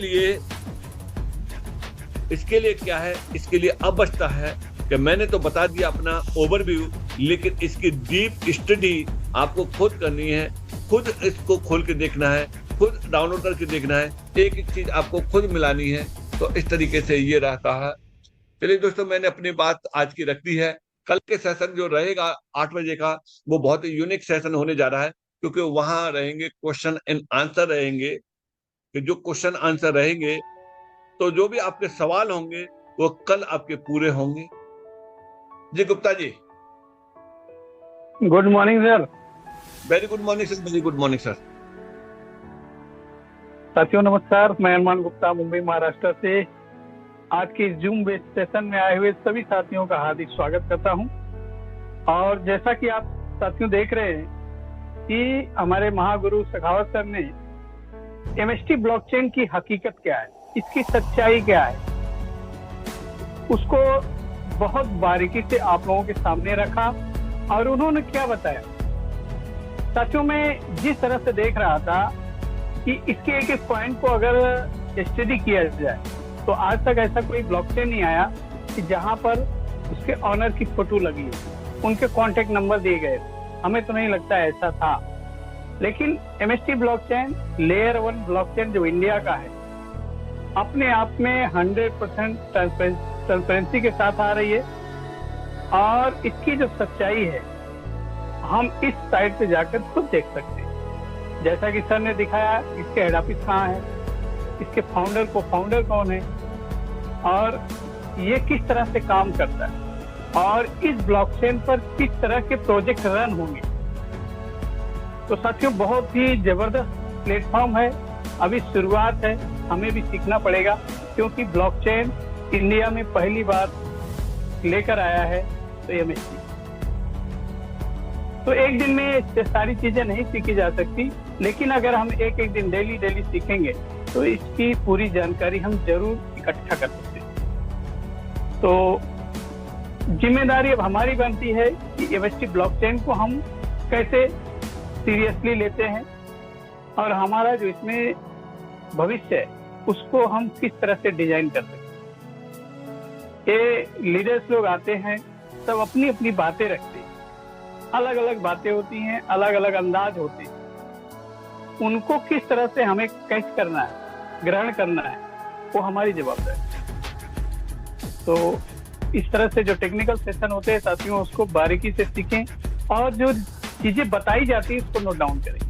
लिए क्या है, इसके लिए अब बचता है कि मैंने तो बता दिया अपना ओवरव्यू, लेकिन इसकी डीप स्टडी आपको खुद करनी है, खुद इसको खोल के देखना है, खुद डाउनलोड करके देखना है, एक एक चीज आपको खुद मिलानी है। तो इस तरीके से ये रहता है। चलिए दोस्तों, मैंने अपनी बात आज की रख दी है। कल के सेशन जो रहेगा 8 बजे का, वो बहुत ही यूनिक सेशन होने जा रहा है, क्योंकि वहां रहेंगे क्वेश्चन एंड आंसर रहेंगे। कि जो क्वेश्चन आंसर रहेंगे तो जो भी आपके सवाल होंगे वो कल आपके पूरे होंगे। जी Gupta ji. Good morning sir. Very good morning sir. Very good morning sir. साथियों नमस्कार, मैं अरमान गुप्ता मुंबई महाराष्ट्र से आज के जूम बेस्ड सेशन में आए हुए सभी साथियों का हार्दिक स्वागत करता हूं। और जैसा कि आप साथियों देख रहे हैं कि हमारे महागुरु सखावत सर ने एमएसटी ब्लॉकचेन की हकीकत क्या है, इसकी सच्चाई क्या है, उसको बहुत बारीकी से आप लोगों के सामने रखा और उन्होंने क्या बताया। साथियों मैं जिस तरह से देख रहा था कि इसके एक एक पॉइंट को अगर स्टडी किया जाए तो आज तक ऐसा कोई ब्लॉकचेन नहीं आया कि जहां पर उसके ऑनर की फोटो लगी है, उनके कॉन्टेक्ट नंबर दिए गए। हमें तो नहीं लगता ऐसा था, लेकिन एमएसटी ब्लॉकचेन लेयर 1 ब्लॉकचेन जो इंडिया का है अपने आप में 100% ट्रांसपेरेंसी के साथ आ रही है। और इसकी जो सच्चाई है हम इस साइट पे जाकर खुद देख सकते हैं। जैसा कि सर ने दिखाया, इसके हेड ऑफिस कहाँ है, इसके फाउंडर कौन है और ये किस तरह से काम करता है और इस ब्लॉकचेन पर किस तरह के प्रोजेक्ट रन होंगे। तो साथियों बहुत ही जबरदस्त प्लेटफॉर्म है, अभी शुरुआत है, हमें भी सीखना पड़ेगा क्योंकि ब्लॉकचेन इंडिया में पहली बार लेकर आया है। तो एमएसटी तो एक दिन में ये सारी चीजें नहीं सीखी जा सकती, लेकिन अगर हम एक एक दिन डेली सीखेंगे तो इसकी पूरी जानकारी हम जरूर इकट्ठा कर सकते हैं। तो जिम्मेदारी अब हमारी बनती है कि एमएसटी ब्लॉकचेन को हम कैसे सीरियसली लेते हैं और हमारा जो इसमें भविष्य है उसको हम किस तरह से डिजाइन कर सकते हैं। ये लीडर्स लोग आते हैं, सब अपनी अपनी बातें रखते हैं, अलग अलग बातें होती हैं, अलग अलग अंदाज होते हैं। उनको किस तरह से हमें कैच करना है, ग्रहण करना है, वो हमारी जवाबदारी है। तो इस तरह से जो टेक्निकल सेशन होते हैं साथियों, उसको बारीकी से सीखें और जो चीजें बताई जाती है उसको नोट डाउन करें।